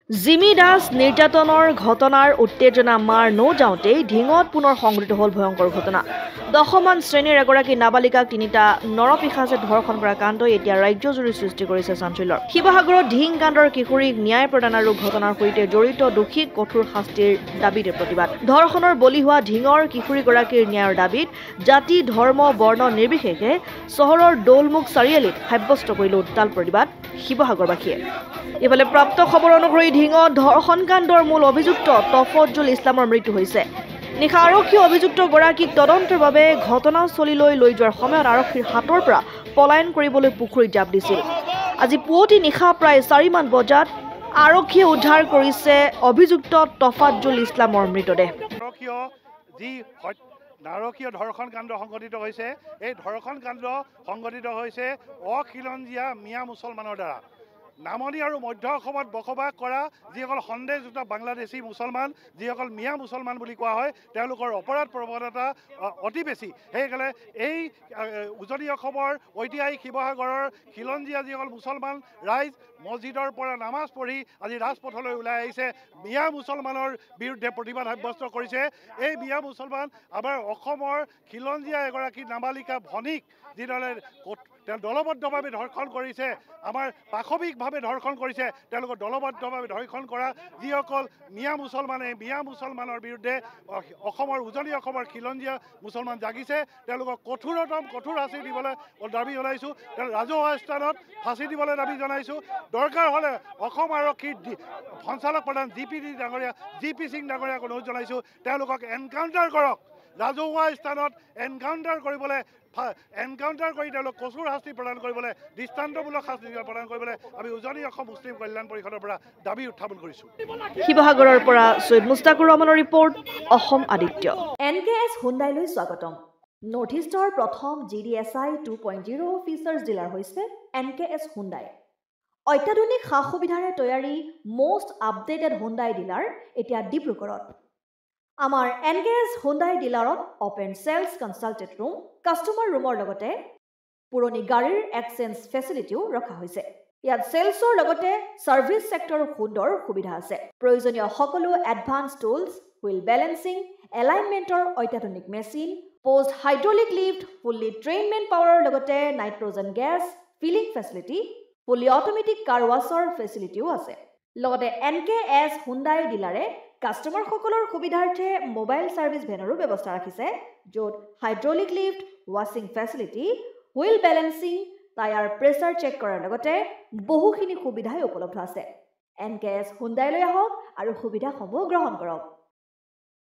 Jimmy Das নিৰ্যাতনৰ ঘটনাৰ উত্তেজনা মাৰ নৌযাওঁতেই ঢিঙত পুনৰ সংঘটিত হ'ল ভয়ংকৰ ঘটনা। 10মান শ্ৰেণীৰ এগৰাকী নাবালিকাক তিনিটা নৰপিশাচে ধৰ্ষণ কৰা কাণ্ডই এতিয়া ৰাজ্যজুৰি সৃষ্টি কৰিছে চাঞ্চল্যৰ। শিৱসাগৰত ঢিং কাণ্ডৰ কিশোৰীক ন্যায় প্ৰদান আৰু ঘটনাৰ সৈতে জড়িত দোষীক কঠোৰ শাস্তিৰ দাবীতে প্ৰতিবাদ। ধৰ্ষণৰ বলি হোৱা ঢিঙৰ কিশোৰীগৰাকীৰ ন্যায়ৰ দাবীত জাতি ধৰ্ম বৰ্ণ নিৰ্বিশেষে চহৰৰ দৌলমুখ চাৰিআলিত সাব্যস্ত কৰিলে উত্তাল প্ৰতিবাদ শিৱসাগৰবাসীয়ে। ইফালে প্ৰাপ্ত খবৰ অনুসৰি ঢিঙত ধৰ্ষণ কাণ্ডৰ মূল অভিযুক্ত তফজ্জুল ইছলামৰ মৃত্যু হৈছে। নিশা আৰক্ষীয়ে অভিযুক্তগৰাকীক তদন্তৰ বাবে ঘটনাস্থলীলৈ লৈ যোৱাৰ সময়ত আৰক্ষীৰ হাতৰ পৰা পলায়ন কৰিবলৈ পুখুৰীত জাপ দিছিল। আজি পুৱতি নিশা প্ৰায় 4মান বজাত আৰক্ষীয়ে উদ্ধাৰ কৰিছে অভিযুক্ত তফজ্জুল ইছলামৰ মৃতদেহ। নাৰকীয় ধৰ্ষণ কাণ্ড সংঘটিত হৈছে। এই ধৰ্ষণ কাণ্ড সংঘটিত হৈছে অখিলঞ্জীয়া মিয়া মুছলমানৰ দ্বাৰা। নামনি আৰু মধ্য অসমত বসবাস কৰা যিসকল সন্দেহযুক্ত বাংলাদেশী মুছলমান, যিসকল মিয়া মুছলমান বুলি কোৱা হয়, তেওঁলোকৰ অপৰাধ প্ৰৱণতা অতি বেছি। সেইকাৰণে এই উজনি অসমৰ ঐতিহাসিক শিৱসাগৰৰ খিলঞ্জীয়া যিসকল মুছলমান ৰাইজ মছজিদৰ পৰা নামাজ পঢ়ি আজি ৰাজপথলৈ ওলাই আহিছে, মিয়া মুছলমানৰ বিৰুদ্ধে প্ৰতিবাদ সাব্যস্ত কৰিছে। এই মিয়া মুছলমান আমাৰ অসমৰ খিলঞ্জীয়া এগৰাকী নাবালিকা ভনীক যিদৰে তেওঁ দলবদ্ধভাৱে ধৰ্ষণ কৰিছে, আমাৰ পাশৱিকভাৱে ধৰ্ষণ কৰিছে, তেওঁলোকক দলবদ্ধভাৱে ধৰ্ষণ কৰা যিসকল মিয়া মুছলমানৰ বিৰুদ্ধে অসমৰ উজনি অসমৰ খিলঞ্জীয়া মুছলমান জাগিছে, তেওঁলোকক কঠোৰ শাস্তি দিবলৈ দাবী জনাইছোঁ। ৰাজহুৱা স্থানত ফাঁচি দিবলৈ দাবী জনাইছোঁ। দৰকাৰ হ'লে অসম আৰক্ষীৰ সঞ্চালক প্ৰধান জি পি সিং ডাঙৰীয়াক অনুৰোধ জনাইছোঁ, তেওঁলোকক এনকাউণ্টাৰ কৰক। ৰাজহুৱা স্থানত এনকাউণ্টাৰ কৰি তেওঁলোক কঠোৰ শাস্তি প্ৰদান কৰিবলৈ, দৃষ্টান্তমূলক শাস্তি প্ৰদান কৰিবলৈ আমি উজনি অসম মুছলিম কল্যাণ পৰিষদৰ পৰা দাবী উত্থাপন কৰিছোঁ। শিৱসাগৰৰ পৰা সৈয়দ মুস্তাকুৰ ৰহমানৰ ৰিপৰ্ট, অসম আদিত্য। NKS হুণ্ডাইলৈ স্বাগতম। নৰ্থ ইষ্টৰ প্ৰথম GDSI 2.0 ফিচাৰ্ছ ডিলাৰ হৈছে NKS হুণ্ডাই। অত্যাধুনিক সা সুবিধাৰে তৈয়াৰী মষ্ট আপডেটেড হুণ্ডাই ডিলাৰ এতিয়া ডিব্ৰুগড়ত। আমাৰ NKS হুণ্ডাই ডিলাৰত open sales consulted room, customer ৰুমৰ লগতে পুৰণি গাড়ীৰ এক্সচেঞ্জ ফেচিলিটিও ৰখা হৈছে। ইয়াত চেলছৰ লগতে ছাৰ্ভিচ ছেক্টৰৰ সুন্দৰ সুবিধা আছে। প্ৰয়োজনীয় সকলো এডভান্স টুলছ, হুইল বেলেন্সিং, এলাইনমেণ্টৰ অত্যাধুনিক machine, post hydraulic lift, fully ট্ৰেইনমেণ্ট পাৱাৰৰ লগতে nitrogen gas filling facility, fully automatic car ৱাছৰ ফেচিলিটিও আছে। লগতে NKS হুণ্ডাই ডিলাৰে কাষ্টমাৰসকলৰ সুবিধাৰ্থে মোবাইল ছাৰ্ভিচ ভেনৰো ব্যৱস্থা ৰাখিছে, য'ত হাইড্ৰলিক লিফ্ট, ৱাশ্বিং facility, wheel balancing, tyre pressure check কৰাৰ লগতে বহুখিনি সুবিধাই উপলব্ধ আছে। NKS হুণ্ডাইলৈ আহক আৰু সুবিধাসমূহ গ্ৰহণ কৰক।